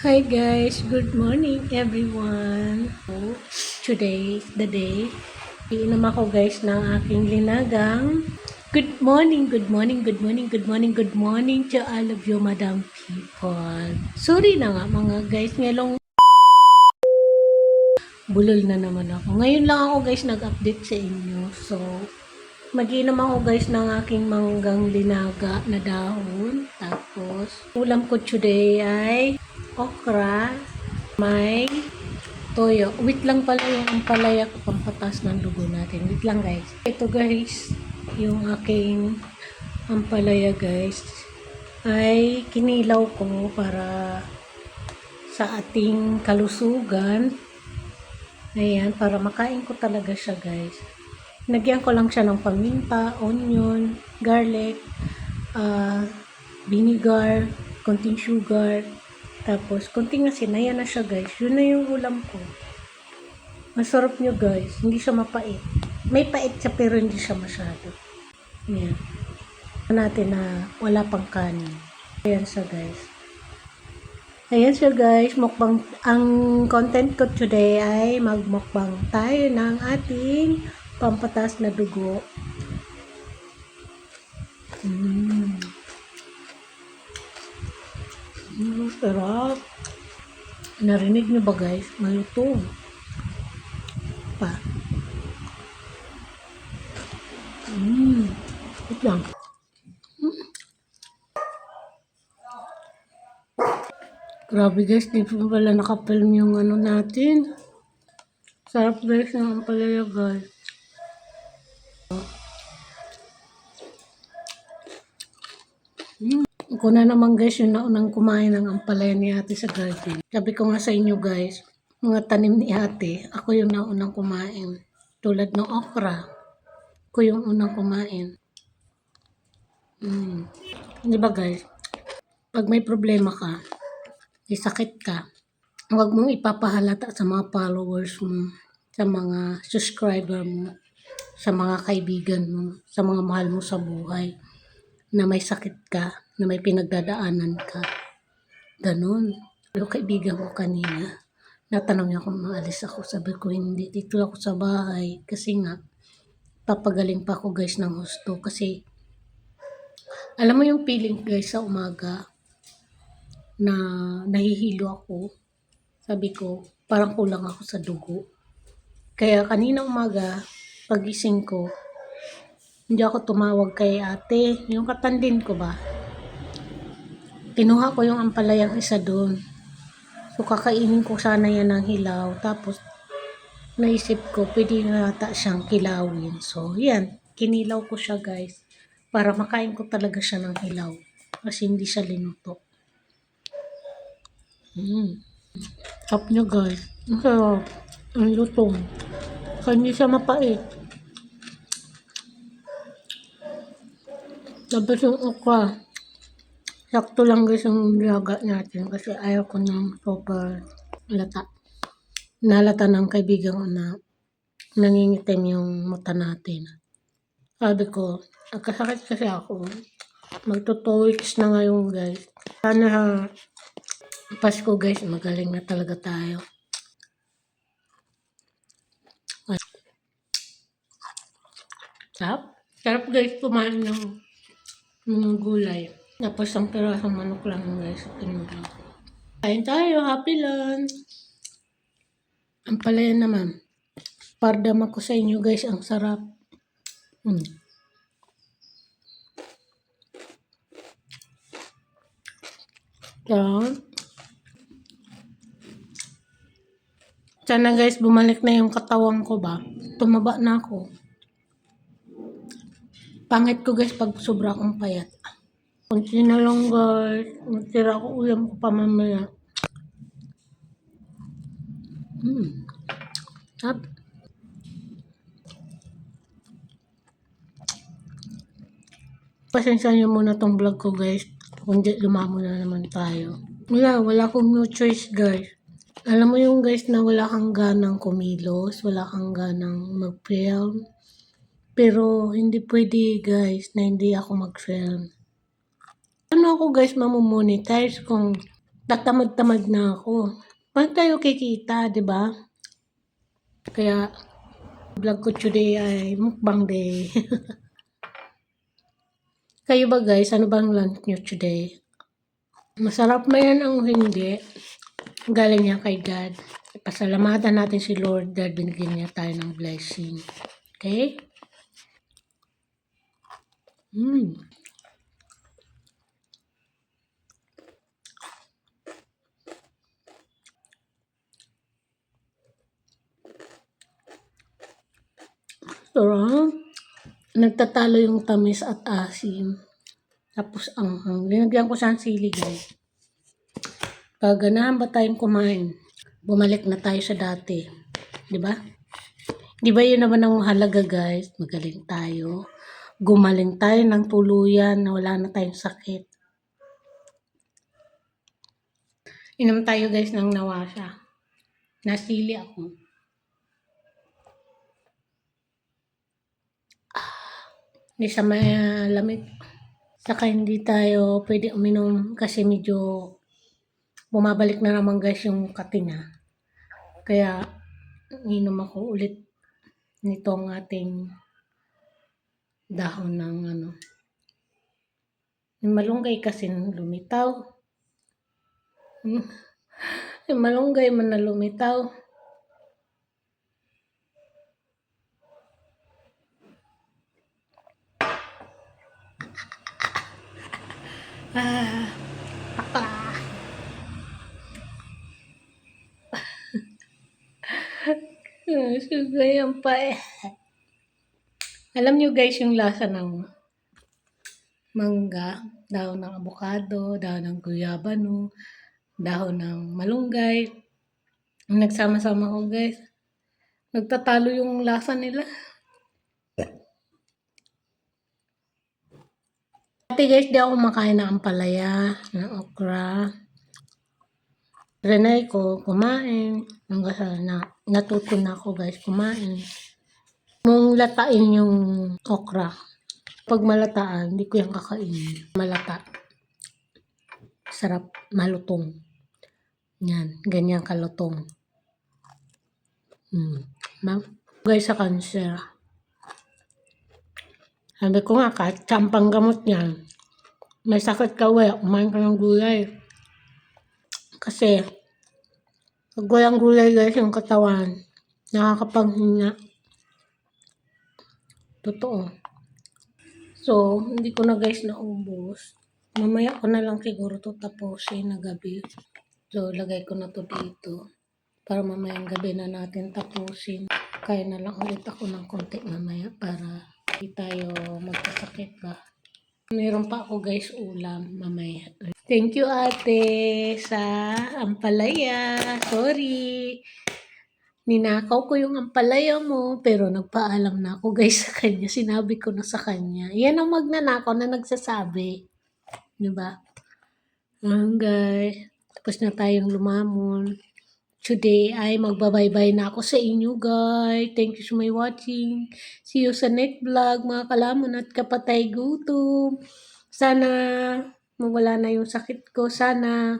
Hi guys, good morning everyone. So, today, the day, iinom ako guys ng aking linagang. Good morning, good morning, good morning, good morning, good morning to all of you madam people. Sorry na nga mga guys, ngayong bulol na naman ako. Ngayon lang ako guys nag-update sa inyo. So, mag-inom ako guys ng aking manggang linaga na dahon. Tapos, ulam ko today ay okra, may toyo. Wait lang pala yung ampalaya ko pampatas ng dugo natin. Wait lang guys. Ito guys, yung aking ampalaya guys ay kinilaw ko para sa ating kalusugan. Ayan, para makain ko talaga siya guys. Nagyan ko lang siya ng paminta, onion, garlic, ah, vinegar, konting sugar, tapos konting asin. Ayan na siya guys. Yun na yung ulam ko. Masarap nyo guys. Hindi siya mapait. May pait siya pero hindi siya masyado. Ayan. Natin na wala pang kanin. Ayan siya guys. Ayan siya guys. Mukbang. Ang content ko today ay magmukbang tayo ng ating pampatas na dugo. Sarap. Narinig nyo ba guys? Malutong. Pa. Wait lang. Grabe guys, di pa pala nakapilm yung ano natin. Sarap guys ng ampalaya guys. Ako na naman guys yung naunang kumain ng ampalaya ni ate sa garden. Sabi ko nga sa inyo guys, mga tanim ni ate, ako yung naunang kumain. Tulad ng okra, ako yung unang kumain. Di ba guys? Pag may problema ka, may sakit ka, huwag mong ipapahalata sa mga followers mo, sa mga subscriber mo, sa mga kaibigan mo, sa mga mahal mo sa buhay, na may sakit ka, na may pinagdadaanan ka. Ganon. Pero kaibigan ko kanina, natanong niya kung maalis ako. Sabi ko, hindi, dito ako sa bahay. Kasi nga, papagaling pa ako guys ng husto. Kasi, alam mo yung feeling guys sa umaga, na nahihilo ako. Sabi ko, parang kulang ako sa dugo. Kaya kanina umaga, pagising ko, hindi ako tumawag kay ate. Yung katandin ko ba? Kinuha ko yung ampalayang isa doon. So, kakainin ko sana yan ng hilaw. Tapos, naisip ko, pwede na ata siyang kilawin. So, yan. Kinilaw ko siya guys. Para makain ko talaga siya ng hilaw. Kasi hindi siya linuto. Sarap niya guys. Ang sarap. Ang lutong. Kaya hindi siya mapait. Tapos yung okra. Sakto lang guys yung nilaga natin. Kasi ayaw ko ng super lata. Nalata ng kaibigan ko na nangingitim yung mata natin. Sabi ko, nagkasakit kasi ako. Magto 2 weeks na ngayon guys. Sana Pasko guys, magaling na talaga tayo. Sarap. Sarap guys kumain ng mga gulay. Tapos ang pirasong manok lang guys. Tinulang. Kain tayo, happy lunch. Ang palaya naman. Pardam ako sa inyo guys, ang sarap. Yan. Sana guys, bumalik na yung katawan ko ba? Tumaba na ako. Pangit ko guys pag sobra akong payat. Kunti na lang guys. Magtira ako ulam ko pa mamaya. Sarap. Pasensya nyo muna tong vlog ko guys. Kundi lumamo na naman tayo. Wala akong no choice guys. Alam mo yung guys na wala kang ganang kumilos, wala kang ganang mag-film. Pero hindi pwede guys na hindi ako mag-film. Ano ako guys mamomonetize kung tatamad-tamad na ako. Paano tayo kikita, di ba? Kaya, vlog ko today ay mukbang day. Kayo ba guys, ano bang lunch nyo today? Masarap man yan ang hindi. Galing niya kay God. Pasalamatan natin si Lord dahil binigyan niya tayo ng blessing. Okay? Sarap. Nagtatalo yung tamis at asim. Tapos anghang. Linagyan ko siya ng sili guys. Gaganahan ba tayong kumain? Bumalik na tayo sa dati. Di ba? Di ba yun naman ang mahalaga guys? Magaling tayo. Gumaling tayo ng tuluyan na wala na tayong sakit. Inom tayo guys ng nawasa. Nasili ako. Hindi sa malamig. Saka hindi tayo pwede uminom kasi medyo bumabalik na naman guys yung katinga. Kaya inom ako ulit nitong ating dahon ng yung malunggay kasi lumitaw. Yung malunggay man na lumitaw. Sugayan pa eh. Alam nyo guys yung lasa ng mangga, dahon ng avocado, dahon ng guyabano, dahon ng malunggay. Nagsama-sama ko guys. Nagtatalo yung lasa nila. Dati guys, di ako makain ng ampalaya, ng okra. Renay ko kumain. Hanggang sa natuto na ako guys kumain. Nung latain yung okra. Pag malataan, hindi ko yung kakainin. Malata. Sarap, malutong. Yan, ganyan kalutong. Guys, sa cancer. Sabi ko nga, kahit sampang gamot niyan, may sakit ka, kumain ka ng gulay. Kasi, pag walang gulay guys, yung katawan, nakakapanghinga. Totoo. So, hindi ko na guys naubos. Mamaya ko na lang siguro to tapusin na gabi. So, lagay ko na to dito. Para mamayang gabi na natin tapusin. Kaya na lang ulit ako ng konti mamaya para hindi tayo magkasakit ba. Meron pa ako guys ulam mamaya. Thank you ate sa ampalaya. Sorry. Ninakaw ko yung ampalaya mo, pero nagpaalam na ako guys sa kanya. Sinabi ko na sa kanya. Yan ang magnanakaw na nagsasabi. Diba? Guys. Tapos na tayong lumamon. Today ay magbabaybay na ako sa inyo guys. Thank you so much watching. See you sa next vlog mga kalamon at kapatay gutom. Sana mawala na yung sakit ko. Sana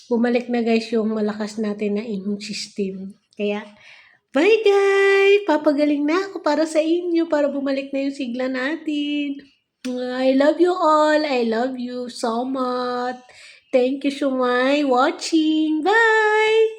bumalik na guys yung malakas natin na immune system. Kaya bye guys! Papagaling na ako para sa inyo para bumalik na yung sigla natin. I love you all. I love you so much. Thank you so much watching. Bye!